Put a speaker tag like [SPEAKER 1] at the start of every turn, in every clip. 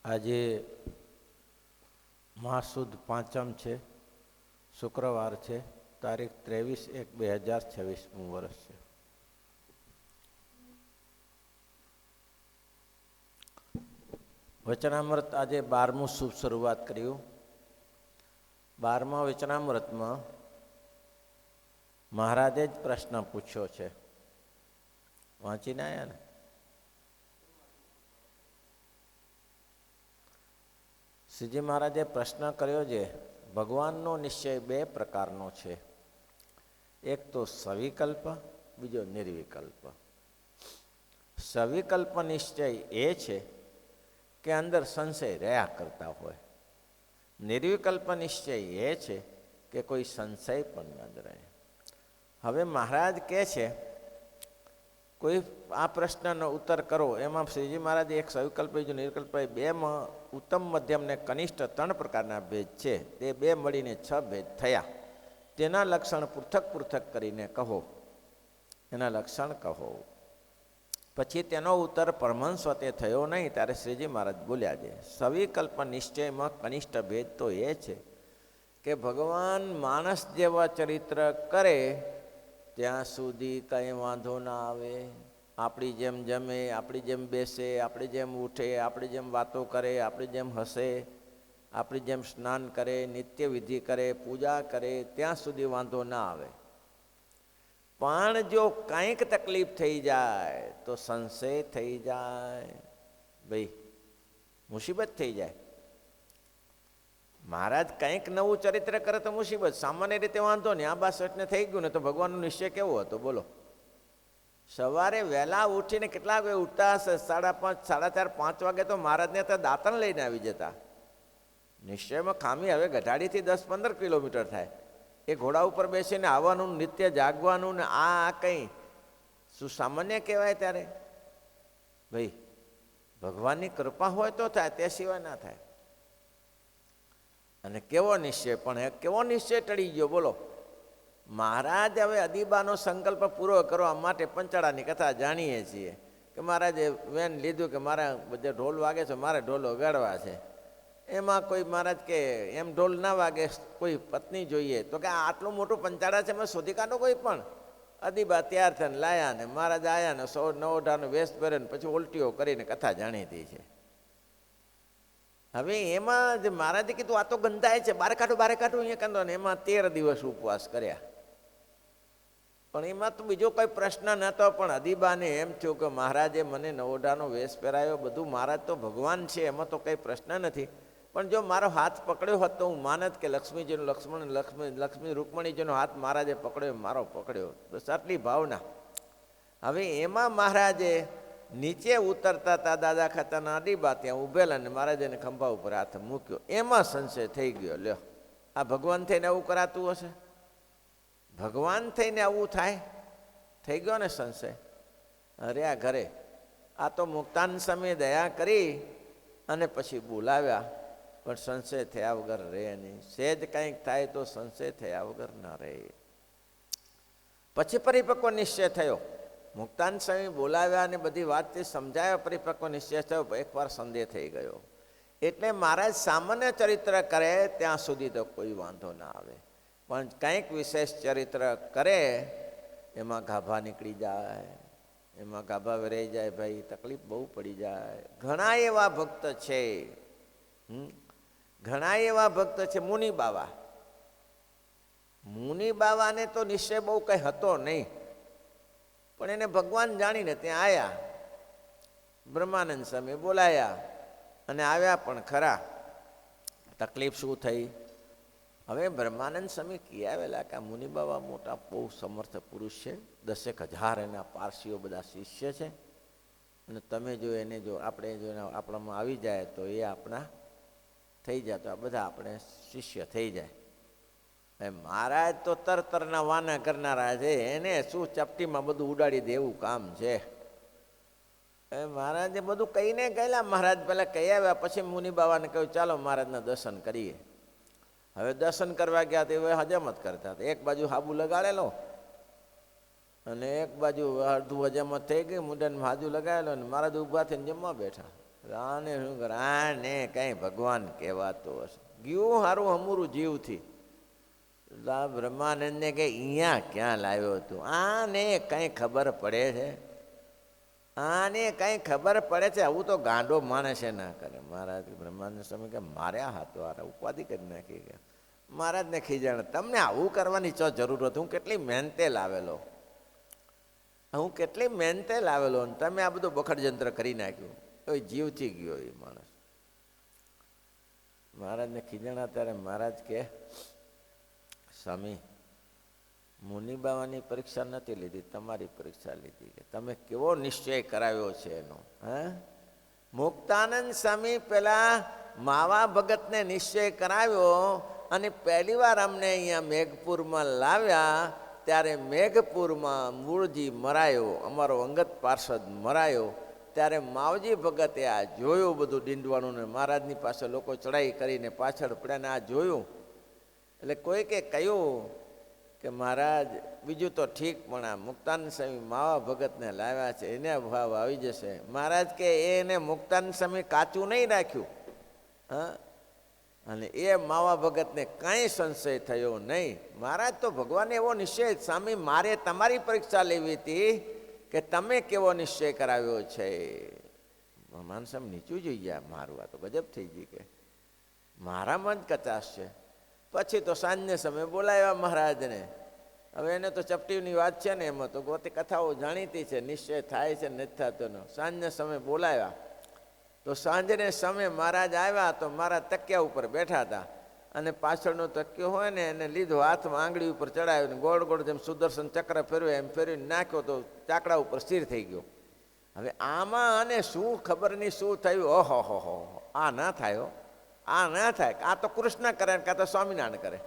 [SPEAKER 1] આજે મહાસુદ પાંચમ છે, શુક્રવાર છે, તારીખ 23/1/2026 વર્ષ છે. વચનામૃત આજે 12મું શુભ શરૂઆત કર્યું. 12મા વચનામૃતમાં મહારાજે જ પ્રશ્ન પૂછ્યો છે. વાંચીને આવ્યા ને? શ્રીજી મહારાજે પ્રશ્ન કર્યો છે. ભગવાનનો નિશ્ચય બે પ્રકારનો છે. એક તો સવિકલ્પ, બીજો નિર્વિકલ્પ. સવિકલ્પ નિશ્ચય એ છે કે અંદર સંશય રહ્યા કરતા હોય. નિર્વિકલ્પ નિશ્ચય એ છે કે કોઈ સંશય પણ ન રહે. હવે મહારાજ કહે છે કોઈ આ પ્રશ્નનો ઉત્તર કરો. એમાં શ્રીજી મહારાજે એક સવિકલ્પ, બીજો નિર્વિકલ્પ, બેમાં ઉત્તમ, મધ્યમ ને કનિષ્ઠ 3 પ્રકારના ભેદ છે. તે બે મળીને 6 ભેદ થયા. તેના લક્ષણ પૃથક પૃથક કરીને કહો. એના લક્ષણ કહો. પછી તેનો ઉત્તર પરમહંસ વતે થયો નહીં. ત્યારે શ્રીજી મહારાજ બોલ્યા છે સવિકલ્પ નિશ્ચયમાં કનિષ્ઠ ભેદ તો એ છે કે ભગવાન માણસ જેવા ચરિત્ર કરે ત્યાં સુધી કંઈ વાંધો ના આવે. આપણી જેમ જમે, આપણી જેમ બેસે, આપણી જેમ ઉઠે, આપણી જેમ વાતો કરે, આપણી જેમ હસે, આપણી જેમ સ્નાન કરે, નિત્ય વિધિ કરે, પૂજા કરે, ત્યાં સુધી વાંધો ના આવે. પણ જો કંઈક તકલીફ થઈ જાય તો સંશય થઈ જાય, ભાઈ મુસીબત થઈ જાય. મહારાજ કંઈક નવું ચરિત્ર કરે તો મુસીબત, સામાન્ય રીતે વાંધો નહીં. આ બાસઠને થઈ ગયું ને તો ભગવાનનો નિશ્ચય કેવો હતો બોલો? સવારે વહેલા ઉઠીને કેટલા વાગે ઉઠતા હશે? 5:30, 4:30, 5 વાગે તો મહારાજને તો દાંતણ લઈને આવી જતા. નિશ્ચયમાં ખામી હવે ગઢાડીથી 10-15 કિલોમીટર થાય. એ ઘોડા ઉપર બેસીને આવવાનું, નિત્ય જાગવાનું ને આ કંઈ શું સામાન્ય કહેવાય? ત્યારે ભાઈ ભગવાનની કૃપા હોય તો થાય, તે સિવાય ના થાય. અને કેવો નિશ્ચય, પણ કેવો નિશ્ચય ટળી ગયો બોલો? મહારાજ હવે અદીબાનો સંકલ્પ પૂરો કરવા માટે પંચાળાની કથા જાણીએ છીએ કે મહારાજે વેન લીધું કે મારા જે ઢોલ વાગે છે મારે ઢોલ વગાડવા છે. એમાં કોઈ મહારાજ કે એમ ઢોલ ના વાગે, કોઈ પત્ની જોઈએ તો કે આટલું મોટું પંચાળા છે મેં શોધી કાઢો કોઈ પણ. અદીબા તૈયાર થઈને લાયા ને મહારાજ આવ્યા ને 109 વેશ પહેરે ને પછી ઉલટીઓ કરીને કથા જાણીતી છે. હવે એમાં જ મહારાજે કીધું આ તો ગંધાય છે, બારે કાઢું અહીંયા કાઢો ને એમાં 13 દિવસ ઉપવાસ કર્યા. પણ એમાં તો બીજો કોઈ પ્રશ્ન નહોતો. પણ અદીબાને એમ થયું કે મહારાજે મને 9 વેશ પહેરાયો, બધું મહારાજ તો ભગવાન છે, એમાં તો કંઈ પ્રશ્ન નથી. પણ જો મારો હાથ પકડ્યો હોત તો હું માનત કે લક્ષ્મીજીનો લક્ષ્મી રૂકમણીજીનો હાથ મહારાજે પકડ્યો, મારો પકડ્યો. બસ આટલી ભાવના. હવે એમાં મહારાજે નીચે ઉતરતા હતા દાદા ખાતાના અદીબા ત્યાં ઉભેલા ને મહારાજને ખંભા ઉપર હાથ મૂક્યો. એમાં સંશય થઈ ગયો. લ્યો, આ ભગવાન થઈને આવું કરાતું હશે? ભગવાન થઈને આવું થાય? થઈ ગયો ને સંશય. અરે આ ઘરે આ તો મુક્તાન સમયે દયા કરી અને પછી બોલાવ્યા, પણ સંશય થયા વગર રહે નહીં. સહેજ કંઈક થાય તો સંશય થયા વગર ના રહે. પછી પરિપક્વ નિશ્ચય થયો. મુક્તાન સ્વામી બોલાવ્યા અને બધી વાતથી સમજાયો, પરિપક્વ નિશ્ચય થયો. એકવાર સંદેહ થઈ ગયો. એટલે મહારાજ સામાન્ય ચરિત્ર કરે ત્યાં સુધી તો કોઈ વાંધો ના આવે, પણ કંઈક વિશેષ ચરિત્ર કરે એમાં ગાભા નીકળી જાય, એમાં ગાભા વેરાઈ જાય, ભાઈ તકલીફ બહુ પડી જાય. ઘણા એવા ભક્ત છે, ઘણા એવા ભક્ત છે. મુનિ બાવાને તો નિશ્ચય બહુ કંઈ હતો નહીં, પણ એને ભગવાન જાણીને ત્યાં આવ્યા. બ્રહ્માનંદ સ્વામી બોલાયા અને આવ્યા પણ ખરા. તકલીફ શું થઈ? હવે બ્રહ્માનંદ સ્વામી કહી આવેલા કે આ મુનિ બાવા મોટા બહુ સમર્થ પુરુષ છે, 10,000 એના પારસીઓ બધા શિષ્ય છે, અને તમે જો એને જો આપણે જો આપણામાં આવી જાય તો એ આપણા થઈ જાય, તો આ બધા આપણે શિષ્ય થઈ જાય. મહારાજ તો તરતરના વાના કરનારા છે, એને શું ચપટીમાં બધું ઉડાડી દે એવું કામ છે. મહારાજે બધું કહીને ગયેલા. મહારાજ પહેલાં કહી આવ્યા, પછી મુનિ બાવાને કહ્યું ચાલો મહારાજના દર્શન કરીએ. હવે દર્શન કરવા ગયા તો એ હજમત કરતા હતા. એક બાજુ હાબુ લગાડેલો અને એક બાજુ અડધું હજમત થઈ ગઈ, મુંડનમાં હાજુ લગાવેલો અને મહારાજ ઊભા થઈને જમવા બેઠા. આને શું કરે, આને કઈ ભગવાન કહેવાતો હશે, ગયું સારું અમૂરું જીવથી. બ્રહ્માનંદને કે અહીંયા ક્યાં લાવ્યો તું, આને કઈ ખબર પડે છે, આને કઈ ખબર પડે છે, આવું તો ગાંડો માણસે ના કરે. મહારાજ બ્રહ્માનંદ સ્વામી કે માર્યા હાથો હારા ઉપાધિ કરી નાખી ગયા. મહારાજને ખીજાણ, તમને આવું કરવાની ચો જરૂર હતી, હું કેટલી મહેનતે લાવેલો, હું કેટલી મહેનતે લાવેલો, અને તમે આ બધું બખડજંત્ર કરી નાખ્યું. તો જીવથી ગયો એ માણસ. મહારાજને ખીજાણા ત્યારે મહારાજ કે સ્વામી, મુનિ બાવાની પરીક્ષા નથી લીધી, તમારી પરીક્ષા લીધી કે તમે કેવો નિશ્ચય કરાવ્યો છે એનો. મુક્તાનંદ સ્વામી પેલા માવા ભગતને નિશ્ચય કરાવ્યો, અને પહેલી વાર અમને અહીંયા મેઘપુરમાં લાવ્યા ત્યારે મેઘપુરમાં મૂળજી મરાયો, અમારો અંગત પાર્ષદ મરાયો. ત્યારે માવજી ભગતે આ જોયું બધું ડીંડવાનું, ને મહારાજની પાસે લોકો ચડાઈ કરીને પાછળ પડ્યા ને આ જોયું. એટલે કોઈકે કહ્યું કે મહારાજ બીજું તો ઠીક, પણ આ મુક્તાનંદ સ્વામી માવા ભગતને લાવ્યા છે, એને ભાવ આવી જશે. મહારાજ કે એને મુક્તાનંદ સ્વામી કાચું નહીં રાખ્યું, હા, અને એ માવા ભગતને કાંઈ સંશય થયો નહીં. મહારાજ તો ભગવાને એવો નિશ્ચય, સ્વામી મારે તમારી પરીક્ષા લેવી હતી કે તમે કેવો નિશ્ચય કરાવ્યો છે. માનસમ નીચું જોઈ ગયા, મારું આ તો ગજબ થઈ ગઈ, કે મારામાં જ કચાશ છે. પછી તો સાંજને સમય બોલાવ્યા મહારાજને. હવે એને તો ચપટીની વાત છે ને, એમાં તો ગોતી કથાઓ જાણીતી છે, નિશ્ચય થાય છે નથી થતો. સાંજને સમય બોલાવ્યા તો સાંજને સમય મહારાજ આવ્યા તો મારા તકિયા ઉપર બેઠા હતા, અને પાછળનો તકિયો હોય ને એને લીધો, હાથમાં આંગળી ઉપર ચડાવ્યો ને ગોળ ગોળ જેમ સુદર્શન ચક્ર ફેરવ્યો એમ ફેરવીને નાખ્યો તો ચાકડા ઉપર સ્થિર થઈ ગયો. હવે આમાં અને શું ખબર નહીં શું થયું. ઓહો હો હો, આ ના થાય, આ ના થાય. આ તો કૃષ્ણ કરે કાં તો સ્વામિનારાયણ કરે.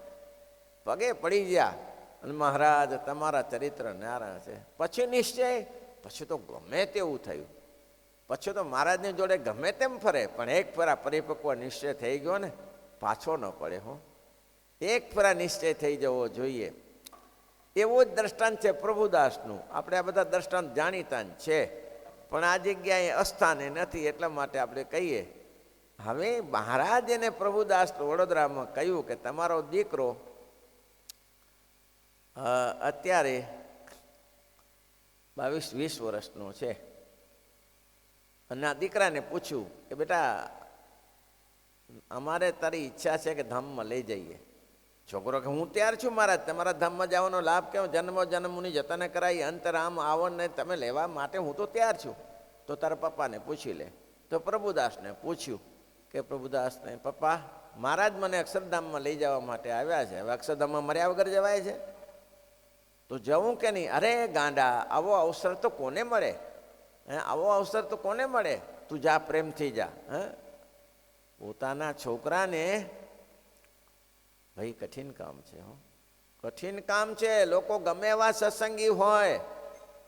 [SPEAKER 1] પગે પડી ગયા અને મહારાજ તમારા ચરિત્ર નારાયણ છે. પછી નિશ્ચય, પછી તો ગમે તેવું થયું. પછી તો મહારાજની જોડે ગમે તેમ ફરે, પણ એક ફેરા પરિપક્વ નિશ્ચય થઈ ગયો ને પાછો ન પડે. હો, એક ફેરા નિશ્ચય થઈ જવો જોઈએ. એવું જ દ્રષ્ટાંત છે પ્રભુદાસનું. આપણે આ બધા દ્રષ્ટાંત જાણીતા જ છે, પણ આ જગ્યાએ અસ્થાને નથી, એટલા માટે આપણે કહીએ. હવે મહારાજ એને પ્રભુદાસ વડોદરામાં કહ્યું કે તમારો દીકરો અત્યારે 22-20 વર્ષનો છે, અને આ દીકરાને પૂછ્યું કે બેટા અમારે તારી ઈચ્છા છે કે ધામમાં લઈ જઈએ. છોકરો કે હું તૈયાર છું મહારાજ, તમારા ધામમાં જવાનો લાભ કેવો, જન્મો જન્મની જતન કરાવી અંતરામ આવનને તમે લેવા માટે હું તો તૈયાર છું. તો તારા પપ્પાને પૂછી લે. તો પ્રભુદાસને પૂછ્યું કે પ્રભુદાસને, પપ્પા મહારાજ મને અક્ષરધામમાં લઈ જવા માટે આવ્યા છે, હવે અક્ષરધામમાં મર્યા વગર જવાય છે? તો જવું કે નહીં? અરે ગાંડા, આવો અવસર તો કોને મળે? આવો અવસર તો કોને મળે? તું જા, પ્રેમથી જા. પોતાના છોકરાને, ભાઈ કઠિન કામ છે, કઠિન કામ છે. લોકો ગમે એવા સત્સંગી હોય,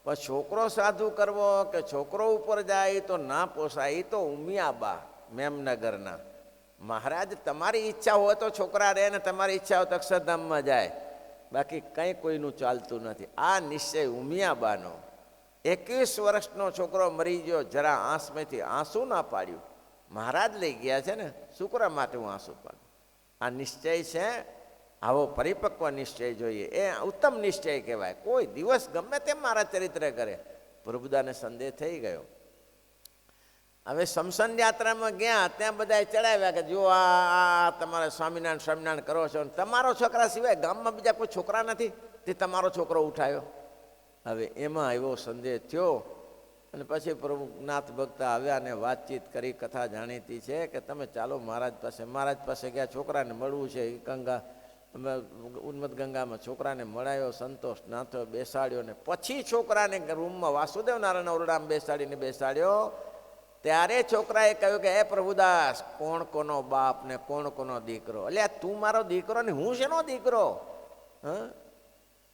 [SPEAKER 1] પણ છોકરો સાધુ કરવો કે છોકરો ઉપર જાય તો ના પોસાય. એ તો ઉમિયાબા મેમનગરના મહારાજ, તમારી ઈચ્છા હોય તો છોકરા રહે, ને તમારી ઈચ્છા હોય તો અક્ષરધામમાં જાય, બાકી કંઈ કોઈનું ચાલતું નથી. આ નિશ્ચય ઉમિયાબાનો. 21 વર્ષનો છોકરો મરી ગયો, જરા આંસમાંથી આંસુ ના પાડ્યું. મહારાજ લઈ ગયા છે ને, શુક્ર માટે હું આંસુ પાડું. આ નિશ્ચય છે, આવો પરિપક્વ નિશ્ચય જોઈએ. એ ઉત્તમ નિશ્ચય કહેવાય. કોઈ દિવસ ગમે તેમ મારા ચરિત્ર કરે. પ્રભુદાને સંદેહ થઈ ગયો. હવે સમસન યાત્રામાં ગયા, ત્યાં બધા ચડાવ્યા કે જો આ તમારે સ્વામિનારાયણ સ્વામિનારાયણ કરો છો, તમારો છોકરા સિવાય ગામમાં બીજા કોઈ છોકરા નથી, તે તમારો છોકરો ઉઠાવ્યો. હવે એમાં એવો સંદેહ થયો, અને પછી પ્રભુનાથ ભક્ત આવ્યા ને વાતચીત કરી. કથા જાણીતી છે કે તમે ચાલો મહારાજ પાસે. મહારાજ પાસે ગયા, છોકરાને મળવું છે. ગંગા ઉન્મત ગંગામાં છોકરાને મળાયો, સંતોષ ના થયો, બેસાડ્યો. ને પછી છોકરાને રૂમમાં વાસુદેવ નારાયણ ઓરડામાં બેસાડ્યો. ત્યારે છોકરાએ કહ્યું કે હે પ્રભુદાસ, કોણ કોનો બાપ ને કોણ કોનો દીકરો? એટલે તું મારો દીકરો ને હું શેનો દીકરો?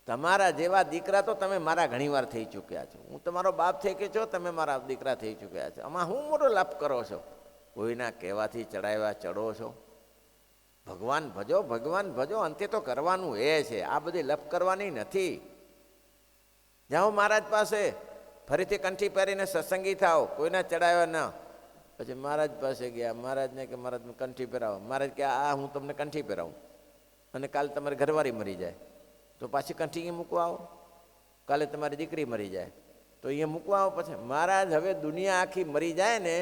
[SPEAKER 1] તમારા જેવા દીકરા તો તમે મારા ઘણીવાર થઈ ચૂક્યા છો. હું તમારો બાપ થઈ ગયો છો, તમે મારા દીકરા થઈ ચૂક્યા છો. આમાં હું મોટો લાભ કરો છો? કોઈના કહેવાથી ચડાવ્યા ચડો છો? ભગવાન ભજો, ભગવાન ભજો. અંતે તો કરવાનું એ છે, આ બધી લપ કરવાની નથી. જાઓ મહારાજ પાસે, ફરીથી કંઠી પહેરીને સત્સંગી થાઓ, કોઈના ચડાવ્યા ન. પછી મહારાજ પાસે ગયા. મહારાજને કે મહારાજ કંઠી પહેરાવો. મહારાજ કે આ હું તમને કંઠી પહેરાવું અને કાલે તમારી ઘરવાળી મરી જાય તો પાછી કંઠી અહીંયા મૂકવા આવો. કાલે તમારી દીકરી મરી જાય તો અહીંયા મૂકવા આવો. પછી મહારાજ હવે દુનિયા આખી મરી જાય ને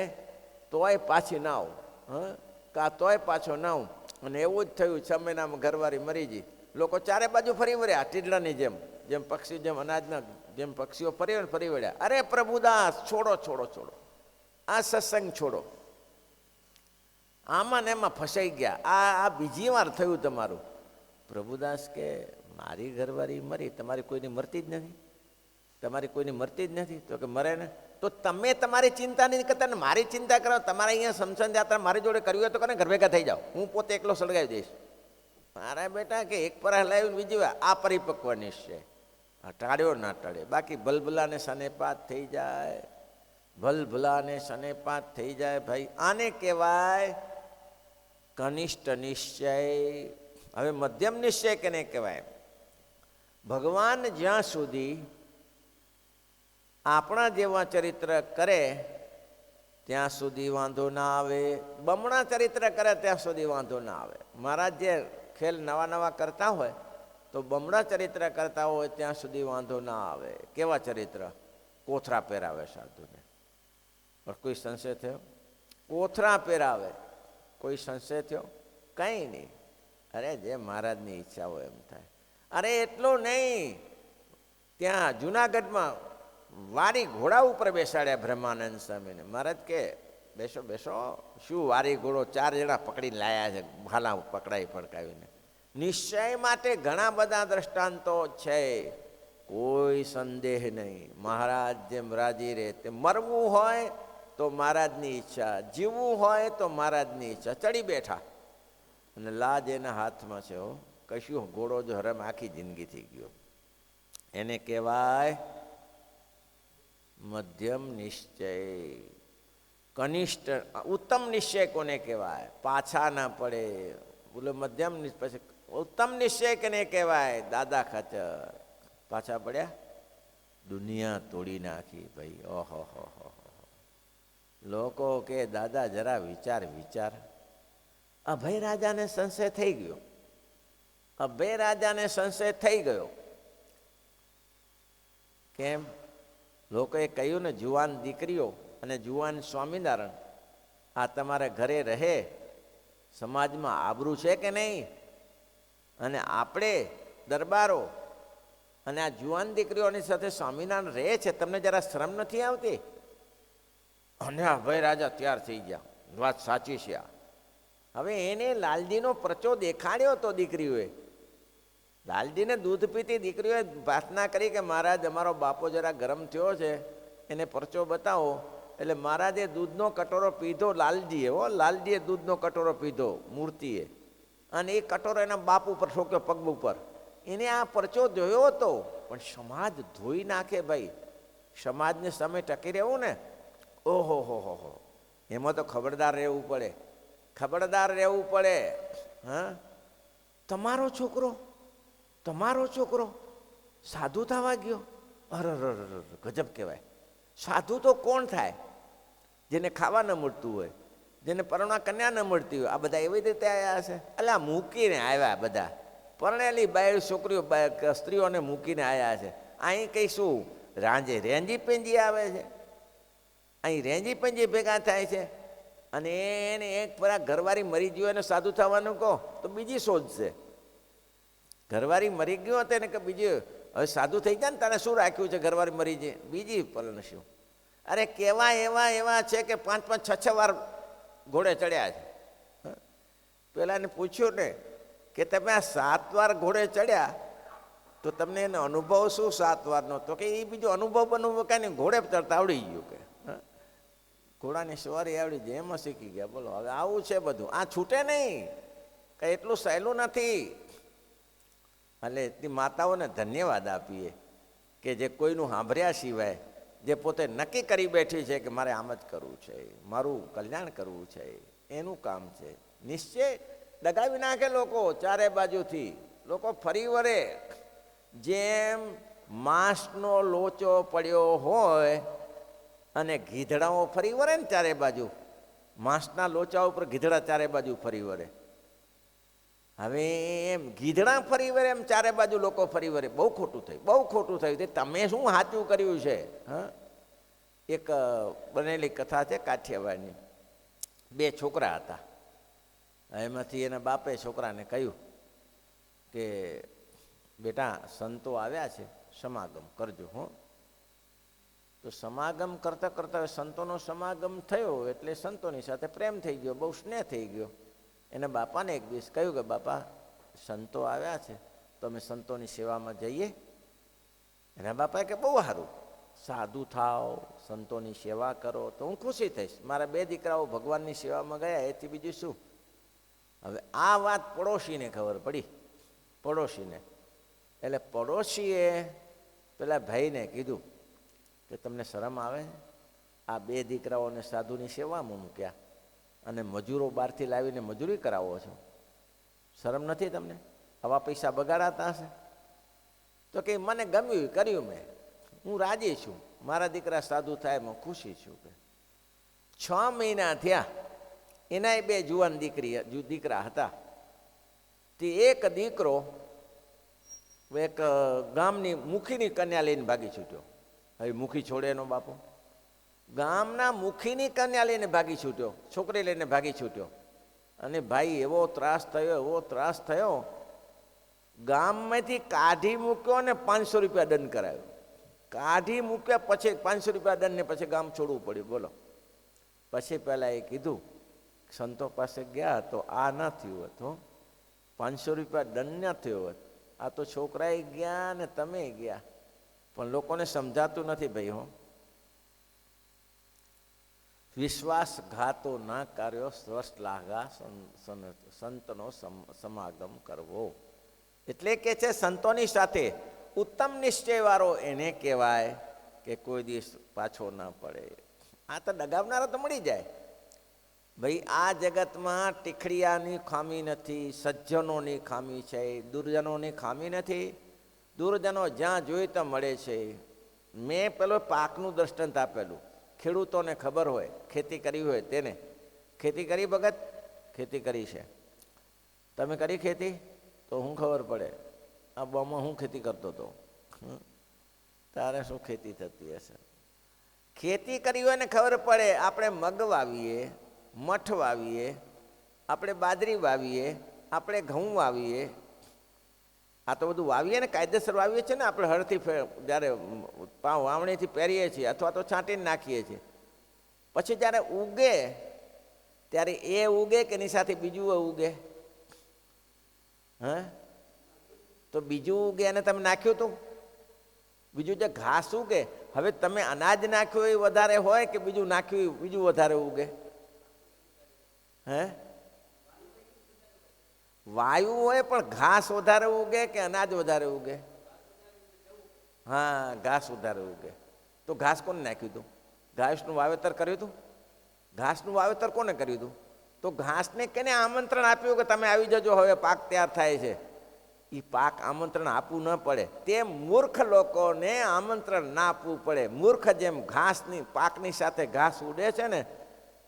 [SPEAKER 1] તોય પાછી ના આવું, હા તોય પાછો ના આવું. અને એવું જ થયું. 6 મહિનામાં ઘરવાળી મરી ગઈ. લોકો ચારે બાજુ ફરી વળ્યા ટીડલાની જેમ, જેમ પક્ષી જેમ અનાજના જેમ પક્ષીઓ ફરી વળ્યા. અરે પ્રભુદાસ છોડો છોડો છોડો, આ સત્સંગ છોડો, આમાં ને એમાં ફસાઈ ગયા. આ બીજી વાર થયું તમારું. પ્રભુદાસ કે મારી ઘરવાળી મરી, તમારી કોઈની મરતી જ નથી, તમારી કોઈની મરતી જ નથી. તો કે મરે ને તો તમે તમારી ચિંતા નહીં કરતા ને મારી ચિંતા કરો. તમારે અહીંયા સમસન યાત્રા મારી જોડે કરવી હોય તો કરે, ઘર ભેગા થઈ જાઓ, હું પોતે એકલો સળગાવી દઈશ. મારા બેટા કે એક પર હલાવ્યું બીજી વાર, આ પરિપક્વ નિશ્ચય. ટાળ્યો ના ટાળે. બાકી ભલભલાને સનેપાત થઈ જાય, ભલભલાને સનેપાત થઈ જાય ભાઈ. આને કહેવાય કનિષ્ઠ નિશ્ચય. હવે મધ્યમ નિશ્ચય કેને કહેવાય? ભગવાન જ્યાં સુધી આપણા જેવા ચરિત્ર કરે ત્યાં સુધી વાંધો ના આવે, બમણા ચરિત્ર કરે ત્યાં સુધી વાંધો ના આવે. મહારાજ જે ખેલ નવા નવા કરતા હોય તો બમણા ચરિત્ર કરતા હોય ત્યાં સુધી વાંધો ના આવે. કેવા ચરિત્ર? કોથરા પહેરાવે સાધુને, પણ કોઈ સંશય થયો? કોથરા પહેરાવે, કોઈ સંશય થયો? કંઈ નહીં. અરે જે મહારાજની ઈચ્છા હોય એમ થાય. અરે એટલું નહીં, ત્યાં જુનાગઢમાં વારી ઘોડા ઉપર બેસાડ્યા બ્રહ્માનંદ સ્વામીને. મહારાજ કે બેસો બેસો. શું વારી ઘોડો? 4 જણા પકડીને લાયા છે, ભાલા પકડાઈ ફડકાવીને. નિશ્ચય માટે ઘણા બધા દ્રષ્ટાંતો છે, કોઈ સંદેહ નહીં. મહારાજ જેમ રાજી રહે તે. મરવું હોય તો મહારાજની ઈચ્છા, જીવવું હોય તો મહારાજની ઈચ્છા. ચડી બેઠા અને લાજ એના હાથમાં છે. હો કશું ઘોડો જો હરમ આખી જિંદગી થઈ ગયો. એને કહેવાય મધ્યમ નિશ્ચય. કનિષ્ઠ ઉત્તમ નિશ્ચય કોને કહેવાય? પાછા ના પડે. બોલો મધ્યમ પછી ઉત્તમ નિશ્ચય કેને કહેવાય? દાદા ખાચર. પાછા પડ્યા, દુનિયા તોડી નાખી ભાઈ. ઓહો હો હો. લોકો કે દાદા જરા વિચાર વિચાર. અભય રાજાને સંશય થઈ ગયો. અભય રાજાને સંશય થઈ ગયો. કેમ? લોકોએ કહ્યું ને જુવાન દીકરીઓ અને જુવાન સ્વામિનારાયણ આ તમારા ઘરે રહે, સમાજમાં આબરૂ છે કે નહીં? અને આપણે દરબારો અને આ જુવાન દીકરીઓની સાથે સ્વામિનારાયણ રહે છે, તમને જરા શરમ નથી આવતી? અને અભય રાજા તૈયાર થઈ ગયા. વાત સાચી છે આ. હવે એને લાલજીનો પરચો દેખાડ્યો તો દીકરીઓએ. લાલજીને દૂધ પીતી દીકરીઓએ પ્રાર્થના કરી કે મહારાજ અમારો બાપો જરા ગરમ થયો છે, એને પરચો બતાવો. એટલે મહારાજે દૂધનો કટોરો પીધો. લાલજીએ લાલજીએ દૂધનો કટોરો પીધો મૂર્તિએ, અને એ કટોરો એના બાપ ઉપર ઠોક્યો, પગ ઉપર. એને આ પરચો જોયો હતો, પણ સમાજ ધોઈ નાખે ભાઈ. સમાજને સામે ટકી રહેવું ને, ઓહો હો હો હો, એમાં તો ખબરદાર રહેવું પડે, ખબરદાર રહેવું પડે. હા, તમારો છોકરો સાધુ થવા ગયો? અરે ગજબ કહેવાય. સાધુ તો કોણ થાય? જેને ખાવા ન મળતું હોય, જેને પરણા કન્યા ન મળતી હોય. આ બધા એવી રીતે આવ્યા છે? અલા મૂકીને આવ્યા બધા. પરણેલી બાય છોકરીઓ સ્ત્રીઓને મૂકીને આવ્યા છે. અહીં કંઈ શું રેંજી પેંજી આવે છે? અહીં રેંજી પેંજી ભેગા થાય છે. અને એને એક પરા ઘરવાળી મરી ગયો એને સાધુ થવાનું કહો તો બીજી શોધશે. ઘરવાળી મરી ગયો હતો એને કે બીજી હવે સાધુ થઈ જાય ને, તને શું રાખ્યું છે? ઘરવાળી મરી જાય બીજી પરણશું. અરે કેવા એવા છે કે 5-5, 6-6 વાર ઘોડે ચડ્યા છે. પેલાને પૂછ્યું ને કે તમે આ 7 વાર ઘોડે ચડ્યા તો તમને એનો અનુભવ શું 7 વારનો? તો કે એ બીજો અનુભવ કાંઈ ઘોડે ચડતા આવડી ગયું. કે ઘોડાની સવારી આવડી જાય એમાં શીખી ગયા. બોલો હવે આવું છે બધું. આ છૂટે નહીં, કંઈ એટલું સહેલું નથી. એટલે તે માતાઓને ધન્યવાદ આપીએ કે જે કોઈનું સાંભળ્યા સિવાય, જે પોતે નક્કી કરી બેઠી છે કે મારે આમ જ કરવું છે, મારું કલ્યાણ કરવું છે, એનું કામ છે. નિશ્ચય દગાવી નાખે લોકો ચારે બાજુથી. લોકો ફરી વળે. જેમ માંસનો લોચો પડ્યો હોય અને ગીધડાઓ ફરી વળે ને ચારે બાજુ, માંસના લોચા ઉપર ગીધડા ચારે બાજુ ફરી વળે. હવે એમ ગીધડા ફરી વળે એમ ચારે બાજુ લોકો ફરી વળે. બહુ ખોટું થયું, બહુ ખોટું થયું. તે તમે શું સાચું કર્યું છે? હા, એક બનેલી કથા છે કાઠિયાવાડની. બે છોકરા હતા. એમાંથી એના બાપે છોકરાને કહ્યું કે બેટા, સંતો આવ્યા છે, સમાગમ કરજો. હો, તો સમાગમ કરતાં કરતાં સંતોનો સમાગમ થયો એટલે સંતોની સાથે પ્રેમ થઈ ગયો, બહુ સ્નેહ થઈ ગયો. એના બાપાને એક દિવસ કહ્યું કે બાપા, સંતો આવ્યા છે તો અમે સંતોની સેવામાં જઈએ. એના બાપાએ કે બહુ સારું, સાધુ થાવ, સંતોની સેવા કરો તો હું ખુશી થઈશ. મારા બે દીકરાઓ ભગવાનની સેવામાં ગયા, એથી બીજું શું. હવે આ વાત પડોશીને ખબર પડી, પડોશીને. એટલે પડોશીએ પેલા ભાઈને કીધું કે તમને શરમ આવે? આ બે દીકરાઓને સાધુની સેવામાં મૂક્યા અને મજૂરો બહારથી લાવીને મજૂરી કરાવો છો. શરમ નથી તમને? આવા પૈસા બગાડાતા હશે? તો કે મને ગમ્યું, કર્યું મેં, હું રાજી છું, મારા દીકરા સાધુ થાય એમાં ખુશી છું. કે 6 મહિના થયા, એનાય બે જુવાન દીકરા હતા. તે એક દીકરો એક ગામની મુખીની કન્યા લઈને ભાગી છૂટ્યો. હવે મુખી છોડે એનો બાપો? ગામના મુખીની કન્યા લઈને ભાગી છૂટ્યો, છોકરી લઈને ભાગી છૂટ્યો. અને ભાઈ એવો ત્રાસ થયો, એવો ત્રાસ થયો, ગામમાંથી કાઢી મૂક્યો ને 500 રૂપિયા દંડ કરાયો. કાઢી મૂક્યા પછી 500 રૂપિયા દંડ ને પછી ગામ છોડવું પડ્યું. બોલો. પછી પહેલા એ કીધું, સંતો પાસે ગયા તો આ ના થયું હોત. હો, 500 રૂપિયા દંડ ના થયો હોત. આ તો છોકરાએ ગયા ને તમે ગયા. પણ લોકોને સમજાતું નથી ભાઈ. હો, વિશ્વાસઘાતો ના કાર્યો સ્વશ્લાઘા સંતનો સમાગમ કરવો. એટલે કે છે સંતોની સાથે ઉત્તમ નિશ્ચયવાળો એને કહેવાય કે કોઈ દિવસ પાછો ના પડે. આ તો ડગાવનારા તો મળી જાય ભાઈ. આ જગતમાં ટીખડિયાની ખામી નથી, સજ્જનોની ખામી છે, દુર્જનોની ખામી નથી. દુર્જનો જ્યાં જોઈએ તો મળે છે. મેં પેલો પાકનું દ્રષ્ટાંત આપેલું. ખેડૂતોને ખબર હોય, ખેતી કરી હોય તેને. ખેતી કરી ભગત? ખેતી કરી છે. તમે કરી ખેતી? તો શું ખબર પડે? આ બોમાં હું ખેતી કરતો હતો, તારે શું ખેતી થતી હશે? ખેતી કરી હોય ને ખબર પડે. આપણે મગ વાવીએ, મઠ વાવીએ, આપણે બાજરી વાવીએ, આપણે ઘઉં વાવીએ. આ તો બધું વાવીએ ને, કાયદેસર વાવીએ છીએ ને. આપણે હળથી જ્યારે વાવણીથી પહેરીએ છીએ અથવા તો છાંટીને નાખીએ છીએ. પછી જ્યારે ઉગે ત્યારે એ ઉગે કે એની સાથે બીજું ઉગે? હા, તો બીજું ઉગે અને તમે નાખ્યું હતું બીજું જે ઘાસ ઉગે. હવે તમે અનાજ નાખ્યું એ વધારે હોય કે બીજું નાખ્યું બીજું વધારે ઉગે? હે, વાયુ હોય પણ ઘાસ વધારે ઉગે કે અનાજ વધારે ઉગે? હા, ઘાસ વધારે ઉગે. તો ઘાસ કોને નાખ્યું હતું? ઘાસનું વાવેતર કર્યું હતું? ઘાસનું વાવેતર કોને કર્યું હતું? તો ઘાસને કેને આમંત્રણ આપ્યું કે તમે આવી જજો, હવે પાક તૈયાર થાય છે? એ પાક આમંત્રણ આપવું ન પડે. તે મૂર્ખ લોકોને આમંત્રણ ના આપવું પડે. મૂર્ખ જેમ ઘાસની પાકની સાથે ઘાસ ઉડે છે ને,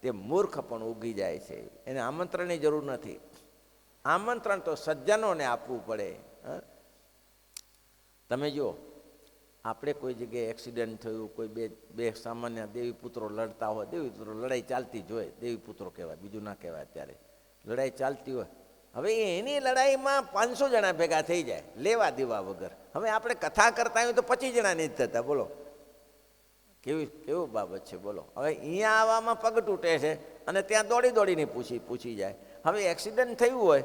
[SPEAKER 1] તે મૂર્ખ પણ ઉગી જાય છે. એને આમંત્રણની જરૂર નથી. આમંત્રણ તો સજ્જનોને આપવું પડે. તમે જુઓ, આપણે કોઈ જગ્યાએ એક્સિડન્ટ થયું, કોઈ બે સામાન્ય દેવી પુત્રો લડતા હોય, દેવી પુત્રો લડાઈ ચાલતી જ હોય, દેવી પુત્રો કહેવાય, બીજું ના કહેવાય. ત્યારે લડાઈ ચાલતી હોય. હવે એની લડાઈમાં 500 જણા ભેગા થઈ જાય લેવા દેવા વગર. હવે આપણે કથા કરતા હોય તો 25 જણા નહીં થતા. બોલો કેવું બાબત છે. બોલો. હવે અહીંયા આવવામાં પગ તૂટે છે અને ત્યાં દોડી દોડીને પૂછી જાય. હવે એક્સિડન્ટ થયું હોય,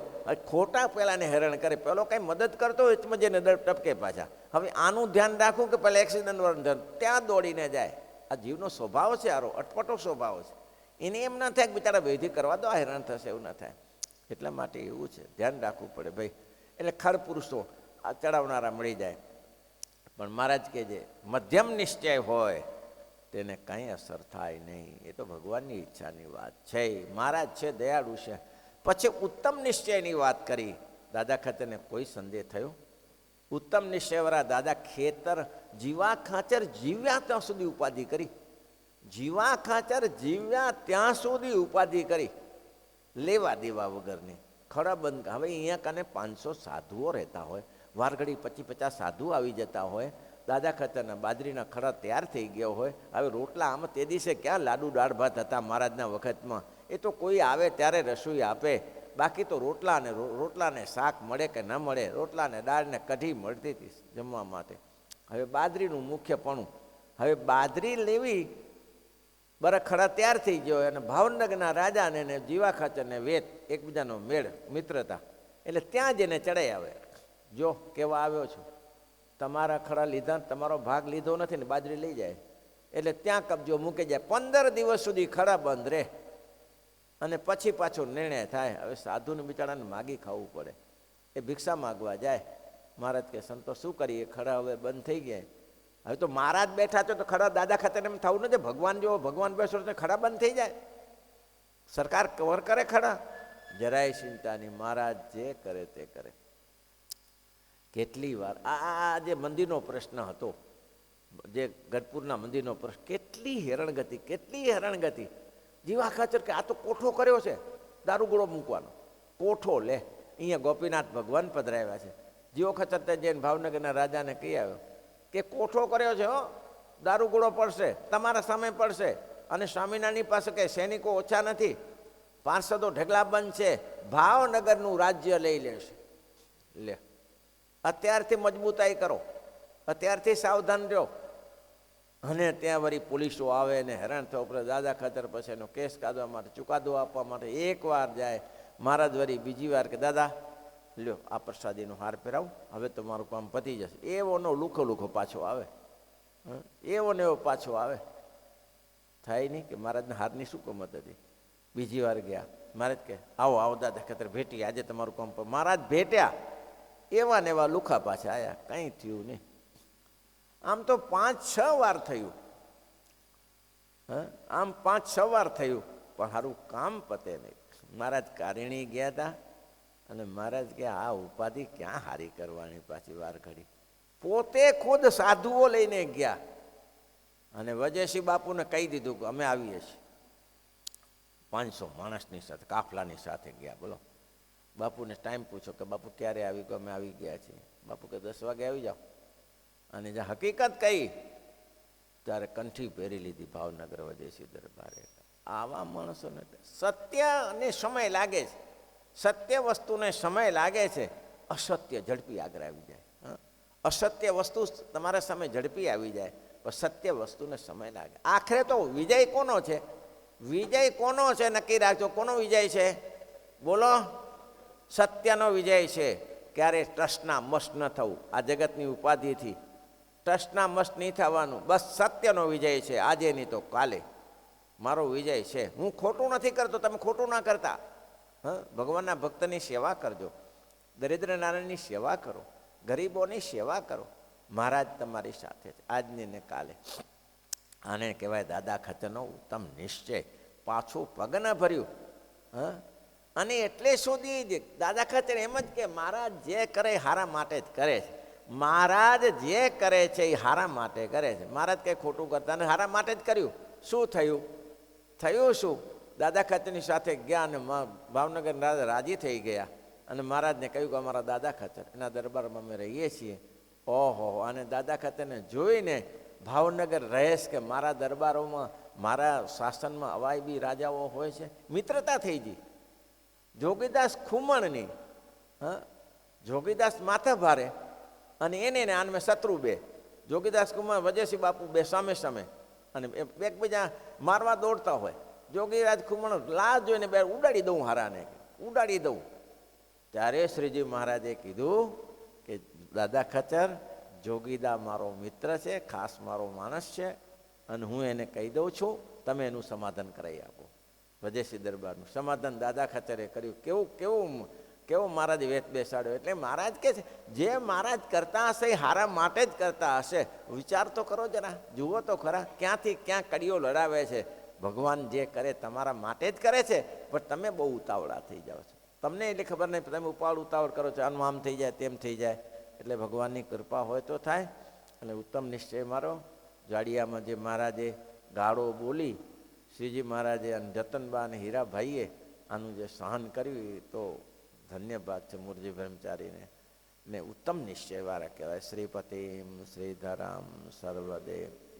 [SPEAKER 1] ખોટા પેલાને હેરાન કરે, પેલો કંઈ મદદ કરતો હોય તો જેને ટપકે પાછા. હવે આનું ધ્યાન રાખવું કે પેલા એક્સિડન્ટ વાળું ત્યાં દોડીને જાય. આ જીવનો સ્વભાવ છે, આરો અટપટો સ્વભાવ છે. એને એમ ના થાય કે બિચારા વૈધિ કરવા દો, હેરાન થશે, એવું ના થાય. એટલા માટે એવું છે, ધ્યાન રાખવું પડે ભાઈ. એટલે ખર પુરુષો આ ચડાવનારા મળી જાય. પણ મહારાજ કે જે મધ્યમ નિશ્ચય હોય તેને કાંઈ અસર થાય નહીં. એ તો ભગવાનની ઈચ્છાની વાત છે. મહારાજ છે દયાળુ છે. પછી ઉત્તમ નિશ્ચયની વાત કરી. દાદા ખાતરને કોઈ સંદેહ થયો? ઉત્તમ નિશ્ચયવાળા દાદા ખેતર જીવા ખાચર જીવ્યા ત્યાં સુધી ઉપાધિ કરી. જીવા ખાચર જીવ્યા ત્યાં સુધી ઉપાધિ કરી, લેવા દેવા વગરની. ખડા બંધ. હવે અહીંયા કાને 500 સાધુઓ રહેતા હોય, વારઘડી 25-50 સાધુ આવી જતા હોય, દાદા ખાચરના બાજરીના ખડા તૈયાર થઈ ગયો હોય. હવે રોટલા આમ તે દિવસે ક્યાં લાડુ દાળ ભાત હતા મહારાજના વખતમાં? એ તો કોઈ આવે ત્યારે રસોઈ આપે, બાકી તો રોટલાને શાક મળે કે ન મળે, રોટલાને દાળને કઢી મળતી હતી જમવા માટે. હવે બાજરીનું મુખ્યપણું. હવે બાજરી લેવી, બરખડા તૈયાર થઈ ગયો અને ભાવનગરના રાજાને ને જીવા ખાચરને વેત એકબીજાનો મેળ મિત્રતા, એટલે ત્યાં જઈને ચડાઈ આવે. જો કેવા આવ્યો છું, તમારા ખડા લીધા, તમારો ભાગ લીધો નથી ને બાજરી લઈ જાય, એટલે ત્યાં કબજો મૂકી જાય. 15 દિવસ સુધી ખડા બંધ રહે અને પછી પાછો નિર્ણય થાય. હવે સાધુને બિચારાને માગી ખાવું પડે, એ ભિક્ષા માગવા જાય. મહારાજ કે સંતો શું કરીએ, ખડા હવે બંધ થઈ ગયા. હવે તો મહારાજ બેઠા છો તો ખડા દાદા ખાતર એમ થવું નથી. ભગવાન જો ભગવાન બેસો તો ખડા બંધ થઈ જાય, સરકાર કવર કરે ખડા? જરાય ચિંતા નહીં, મહારાજ જે કરે તે કરે. કેટલી વાર આ જે મંદિરનો પ્રશ્ન હતો, જે ગઢપુરના મંદિરનો પ્રશ્ન, કેટલી હેરણગતિ. જીવા ખાચર કે આ તો કોઠો કર્યો છે દારૂગોળો મૂકવાનો, કોઠો લે. અહીંયા ગોપીનાથ ભગવાન પધરાવ્યા છે. જીવો ખાચર તે જઈને ભાવનગરના રાજાને કહી આવ્યો કે કોઠો કર્યો છે, હો, દારૂગોળો પડશે, તમારા સામે પડશે. અને સ્વામિનારાયણની પાસે કે સૈનિકો ઓછા નથી, પાર્ષદો ઢગલાબંધ છે, ભાવનગરનું રાજ્ય લઈ લેશે. લે, અત્યારથી મજબૂતાઈ કરો, અત્યારથી સાવધાન રહ્યો. અને ત્યાં વળી પોલીસો આવે ને હેરાન થવા પડે. દાદા ખાચર પછી એનો કેસ કાઢવા માટે, ચુકાદો આપવા માટે એકવાર જાય. મહારાજ વળી બીજી વાર કે દાદા લ્યો આ પ્રસાદીનો હાર પહેરાવ, હવે તો મારું કામ પતી જશે. એવોનો લુખો પાછો આવે, એવો ને એવો પાછો આવે. થાય નહીં કે મહારાજના હારની શું કિંમત હતી? બીજી વાર ગયા, મહારાજ કે આવો દાદા ખાચર ભેટી, આજે તમારું કામ. મહારાજ ભેટ્યા, એવા ને એવા લુખા પાછા આવ્યા, કંઈ થયું નહીં. આમ તો 5-6 વાર થયું, આમ 5-6 વાર થયું, પણ સારું કામ પતે નહીં. મહારાજ કારિણી ગયા હતા અને મહારાજ કે આ ઉપાધિ ક્યાં હારી કરવાની પાછી વાર ઘડી. પોતે ખુદ સાધુઓ લઈને ગયા અને વજયસિંહ બાપુને કહી દીધું કે અમે આવીએ છીએ. 500 માણસની સાથે, કાફલાની સાથે ગયા. બોલો, બાપુને ટાઈમ પૂછો કે બાપુ ક્યારે આવી ગયો? અમે આવી ગયા છીએ. બાપુ કે 10 વાગે આવી જાઓ. અને જે હકીકત કહી ત્યારે કંઠી પહેરી લીધી ભાવનગર વજયસિંહ દરબારે. આવા માણસોને સત્યને સમય લાગે છે, સત્ય વસ્તુને સમય લાગે છે, અસત્ય ઝડપી આગળ આવી જાય. અસત્ય વસ્તુ તમારા સામે ઝડપી આવી જાય, પણ સત્ય વસ્તુને સમય લાગે. આખરે તો વિજય કોનો છે? વિજય કોનો છે નક્કી રાખજો. કોનો વિજય છે? બોલો. સત્યનો વિજય છે. ક્યારે ટ્રસ્ટના મસ્ત ન થવું, આ જગતની ઉપાધિથી ટ્રસ્ટના મસ્ત નહીં થવાનું. બસ સત્યનો વિજય છે, આજે નહીં તો કાલે મારો વિજય છે. હું ખોટું નથી કરતો, તમે ખોટું ના કરતા. ભગવાનના ભક્તની સેવા કરજો, દરિદ્ર નારાયણની સેવા કરો, ગરીબોની સેવા કરો. મહારાજ તમારી સાથે છે આજની ને કાલે. આને કહેવાય દાદા ખાચરનો ઉત્તમ નિશ્ચય. પાછું પગ ન ભર્યું. અને એટલે સુધી જ દાદા ખાચર એમ જ કે મહારાજ જે કરે હારા માટે જ કરે છે. મહારાજ જે કરે છે એ હારા માટે કરે છે. મહારાજ કંઈ ખોટું કરતા ને હારા માટે જ કર્યું. શું થયું? શું? દાદા ખાચરની સાથે ગયા અને ભાવનગર રાજી થઈ ગયા અને મહારાજને કહ્યું કે અમારા દાદા ખાચર એના દરબારમાં અમે રહીએ છીએ. ઓહો, અને દાદા ખાચરને જોઈને ભાવનગર રહેશ કે મારા દરબારોમાં, મારા શાસનમાં અવાયબી રાજાઓ હોય છે. મિત્રતા થઈ ગઈ. જોગીદાસ ખુમણની, જોગીદાસ માથા ભારે અને એને આને શત્રુ બે. જોગીદાસ ખુમણ, વજયસિંહ બાપુ બે સામે સામે અને એકબીજા મારવા દોડતા હોય. જોગીરાજ ખુમણ લાજ જોઈને બે ઉડાડી દઉં, હારાને ઉડાડી દઉં. ત્યારે શ્રીજી મહારાજે કીધું કે દાદા ખાચર, જોગીદા મારો મિત્ર છે, ખાસ મારો માણસ છે અને હું એને કહી દઉં છું, તમે એનું સમાધાન કરાવી આપો. વજયસિંહ દરબારનું સમાધાન દાદા ખાચરે કર્યું. કેવું મહારાજ વેત બેસાડ્યો. એટલે મહારાજ કે છે જે મહારાજ કરતા હશે એ હારા માટે જ કરતા હશે. વિચાર તો કરો જરા, જુઓ તો ખરા ક્યાંથી ક્યાં કડીઓ લડાવે છે. ભગવાન જે કરે તમારા માટે જ કરે છે, પણ તમે બહુ ઉતાવળા થઈ જાઓ છો. તમને એટલે ખબર નહીં, તમે ઉતાવળ કરો છો, આનું આમ થઈ જાય તેમ થઈ જાય. એટલે ભગવાનની કૃપા હોય તો થાય. અને ઉત્તમ નિશ્ચય મારો જાડિયામાં જે મહારાજે ગાળો બોલી શ્રીજી મહારાજે અને જતનબા અને હીરાભાઈએ આનું જે સહન કર્યું એ તો ધન્યવાદ છે મૂળજી બ્રહ્મચારીને. ને ઉત્તમ નિશ્ચયવાળા કહેવાય. શ્રીપતિમ શ્રીધરામ સર્વદેવ